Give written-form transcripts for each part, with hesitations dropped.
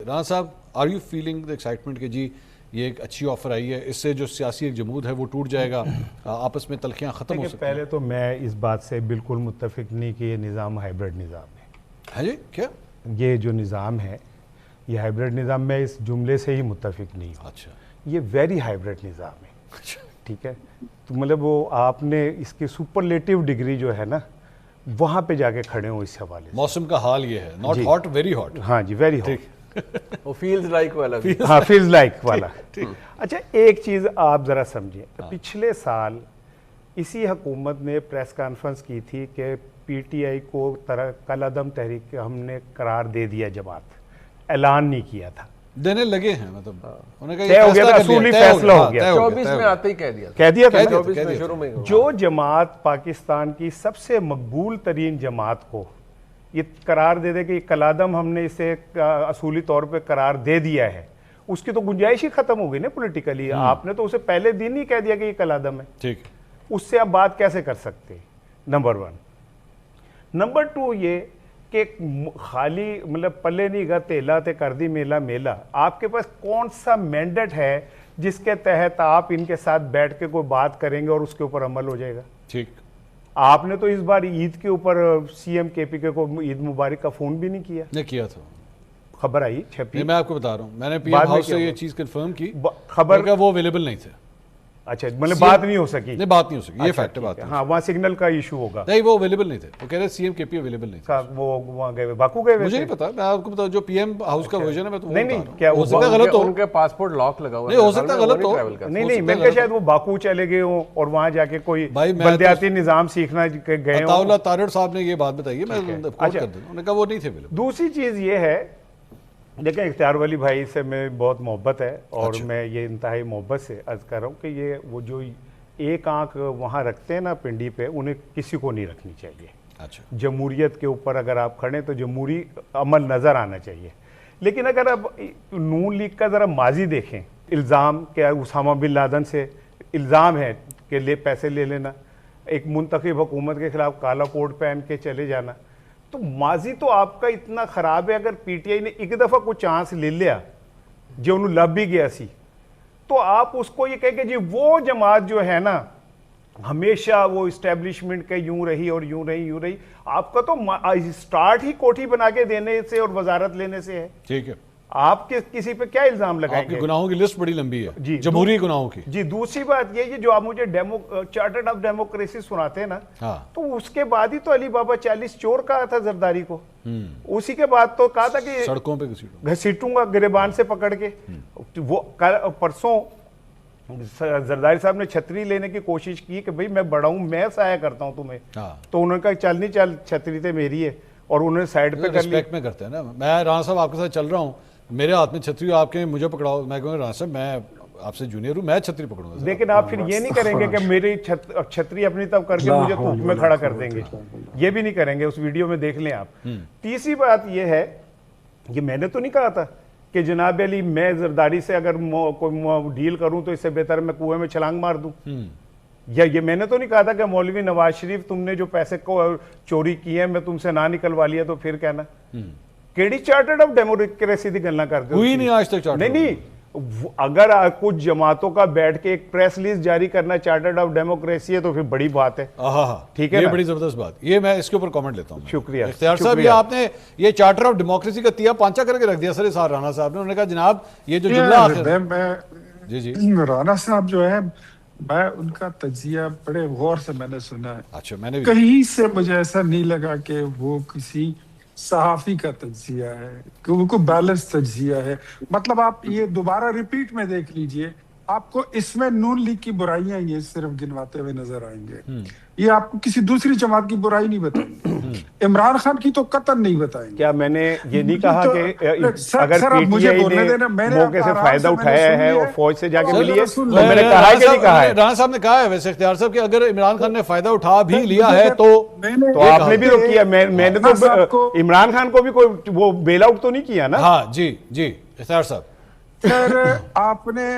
رانا صاحب are you feeling the excitement کہ جی یہ ایک اچھی آفر آئی ہے، اس سے جو سیاسی ایک جمود ہے وہ ٹوٹ جائے گا، آپس میں تلخیاں ختم ہو سکتی ہیں؟ پہلے تو میں اس بات سے بالکل متفق نہیں کہ یہ نظام ہائیبرڈ نظام ہے. ہاں جی کیا یہ جو نظام ہے یہ ہائیبرڈ نظام، میں اس جملے سے ہی متفق نہیں ہوں. اچھا یہ ویری ہائیبرڈ نظام ہے. ٹھیک ہے، تو مطلب وہ آپ نے اس کی سپرلیٹو ڈگری جو ہے نا وہاں پہ جا کے کھڑے ہوں اس حوالے سے. موسم کا حال یہ ہے، ناٹ ہاٹ ویری ہاٹ. ہاں جی ویری ہاٹ. وہ فیلز لائک والا. ہاں فیلز لائک والا. اچھا ایک چیز آپ ذرا سمجھیں، پچھلے سال اسی حکومت نے پریس کانفرنس کی تھی کہ پی ٹی آئی کو کل عدم تحریک ہم نے قرار دے دیا، جماعت اعلان نہیں کیا تھا. دینے لگے ہیں، مطلب طے ہو گیا تھا، اصولی فیصلہ ہو گیا. 24 میں آتے ہی کہہ دیا تھا 24 میں شروع میں. جو جماعت پاکستان کی سب سے مقبول ترین جماعت کو یہ قرار دے دے کہ یہ کلادم ہم نے اسے اصولی طور پہ قرار دے دیا ہے، اس کی تو گنجائش ہی ختم ہو گئی نا پولیٹیکلی. آپ نے تو اسے پہلے دن ہی کہہ دیا کہ یہ کلادم ہے. ٹھیک، اس سے آپ بات کیسے کر سکتے؟ نمبر 1. نمبر 2 یہ کہ خالی مطلب پلے نہیں گا تیلا تے کر دی میلا میلا. آپ کے پاس کون سا مینڈیٹ ہے جس کے تحت آپ ان کے ساتھ بیٹھ کے کوئی بات کریں گے اور اس کے اوپر عمل ہو جائے گا؟ ٹھیک. آپ نے تو اس بار عید کے اوپر سی ایم کے پی کے کو عید مبارک کا فون بھی نہیں کیا. نہیں کیا تھا، خبر آئی چھپی. میں آپ کو بتا رہا ہوں، میں نے پی ایم ہاؤس سے یہ چیز کنفرم کی، خبر کہ وہ اویلیبل نہیں تھے. اچھا مطلب بات نہیں ہو سکی. نہیں بات نہیں ہو سکی، یہ فیکٹ ہے. بات ہاں وہاں سگنل کا ایشو ہوگا. نہیں وہ اویلیبل نہیں تھے، وہ کہہ رہے سی ایم کے پی اویلیبل نہیں تھے. وہ وہاں گئے باکو گئے. مجھے نہیں پتا، میں آپ کو بتا جو پی ایم ہاؤس کا ورژن ہے میں تو نہیں کیا ہو سکتا ہے غلط ہو، ان کے پاسپورٹ لاک لگا ہوا ہے. نہیں ہو سکتا ہے غلط ہو. نہیں میں کہ شاید وہ باکو چلے گئے ہوں اور وہاں جا کے کوئی بلدیاتی نظام سیکھنا گئے ہوں. عطاءاللہ تارڑ صاحب نے یہ بات بتائی ہے، میں کوٹ کر دوں، انہوں نے کہا وہ نہیں تھے اویلیبل. دوسری چیز یہ ہے، دیکھیں اختیار ولی بھائی سے میں بہت محبت ہے اور میں یہ انتہائی محبت سے عرض کر رہا ہوں کہ یہ وہ جو ایک آنکھ وہاں رکھتے ہیں نا پنڈی پہ، انہیں کسی کو نہیں رکھنی چاہیے. اچھا جمہوریت کے اوپر اگر آپ کھڑے تو جمہوری عمل نظر آنا چاہیے. لیکن اگر آپ نون لیگ کا ذرا ماضی دیکھیں، الزام کہ اسامہ بن لادن سے الزام ہے کہ پیسے لے لینا، ایک منتخب حکومت کے خلاف کالا کوٹ پہن کے چلے جانا، تو ماضی تو آپ کا اتنا خراب ہے. اگر پی ٹی آئی نے ایک دفعہ کوئی چانس لے لیا جو انہوں لب بھی گیا سی، تو آپ اس کو یہ کہیں کہ جی وہ جماعت جو ہے نا ہمیشہ وہ اسٹیبلشمنٹ کے یوں رہی اور یوں رہی. آپ کا تو سٹارٹ ہی کوٹھی بنا کے دینے سے اور وزارت لینے سے ہے. ٹھیک ہے، آپ کسی پہ کیا الزام لگائیں گے؟ آپ کے گناہوں کی لسٹ بڑی لمبی ہے، جی جمہوری گناہوں کی. جی دوسری بات یہ جو آپ مجھے چارٹرڈ آف ڈیموکریسی سناتے ہیں نا، تو اس کے بعد ہی تو علی بابا 40 چور کہا تھا زرداری کو. اسی کے بعد تو کہا تھا کہ سڑکوں پہ گھسیٹوں گا گریبان سے پکڑ کے. وہ پرسوں زرداری صاحب نے چھتری لینے کی کوشش کی کہ بھئی میں بڑا ہوں، میں سایہ کرتا ہوں تمہیں. تو انہوں نے کہا چل نہیں چل، چھتری تے میری ہے، اور انہوں نے سائیڈ پہ کر لی. ریسپیکٹ میں کرتے ہیں نا. میں رانا صاحب آپ کے ساتھ چل رہا ہوں، میرے ہاتھ میں چھتری، آپ کے مجھے پکڑاؤ، میں کہوں گا رانا صاحب میں آپ سے جونیئر ہوں، میں چھتری پکڑوں گا. لیکن آپ پھر یہ نہیں کریں گے کہ میری چھتری اپنی طرف کر کے مجھے دھوپ میں کھڑا کر دیں گے، یہ بھی نہیں کریں گے. اس ویڈیو میں دیکھ لیں آپ. تیسری بات یہ ہے، یہ میں نے تو نہیں کہا تھا کہ جناب علی میں زرداری سے اگر کوئی ڈیل کروں تو اس سے بہتر میں کنویں میں چھلانگ مار دوں. یا یہ میں نے تو نہیں کہا تھا کہ مولوی نواز شریف تم نے جو پیسے کو چوری کیے ہیں میں تم سے نہ نکلوا لیا تو پھر کہنا. کیڑی چارٹرڈ آف ڈیموکریسی دی گلاں کرتے ہوئی نہیں آج تک چارٹرڈ. نہیں اگر کچھ جماعتوں کا بیٹھ کے ایک پریس ریلیز جاری کرنا چارٹرڈ آف ڈیموکریسی ہے تو پھر بڑی بات ہے. ٹھیک ہے، یہ بڑی زبردست بات. یہ میں اس کے اوپر کامنٹ لیتا ہوں. شکریہ اختیار صاحب، یہ آپ نے یہ چارٹر آف ڈیموکریسی کا تیا پانچا کر کے رکھ دیا سر سار رانا صاحب نے. انہوں نے کہا جناب یہ جو جملہ جی رانا صاحب جو ہے، میں ان کا تجزیہ بڑے غور سے میں نے سنا ہے. اچھا میں نے کہیں سے مجھے ایسا نہیں لگا کہ وہ کسی صحافی کا تجزیہ ہے، کہ وہ کوئی بیلنس تجزیہ ہے. مطلب آپ یہ دوبارہ ریپیٹ میں دیکھ لیجئے، آپ کو اس میں نون لیگ کی برائیاں یہ صرف گنواتے ہوئے نظر آئیں گے. یہ آپ کو کسی دوسری جماعت کی برائی نہیں بتائیں گے. عمران خان کی تو قطعاً نہیں بتائیں گے. کیا میں نے یہ نہیں کہا کہ اگر پی ٹی آئی نے موقع سے فائدہ اٹھایا ہے اور فوج سے جا کے ملی ہے تو میں نے کہا کہ نہیں کہا ہے. رانا صاحب نے کہا ہے ویسے اختیار صاحب کہ اگر عمران خان نے فائدہ اٹھا بھی لیا ہے تو آپ نے بھی تو کیا. میں نے تو عمران خان کو بھی کوئی وہ بیل آؤٹ تو نہیں کیا نا. ہاں جی اختیار صاحب. پھر آپ نے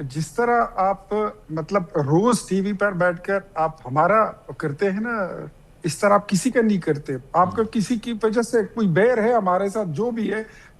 جس طرح آپ مطلب روز ٹی وی پر بیٹھ کر آپ ہمارا کرتے ہیں نا، اس طرح آپ کسی کا نہیں کرتے. آپ کا کسی کی وجہ سے کوئی بیر ہے ہمارے ساتھ جو بھی ہے،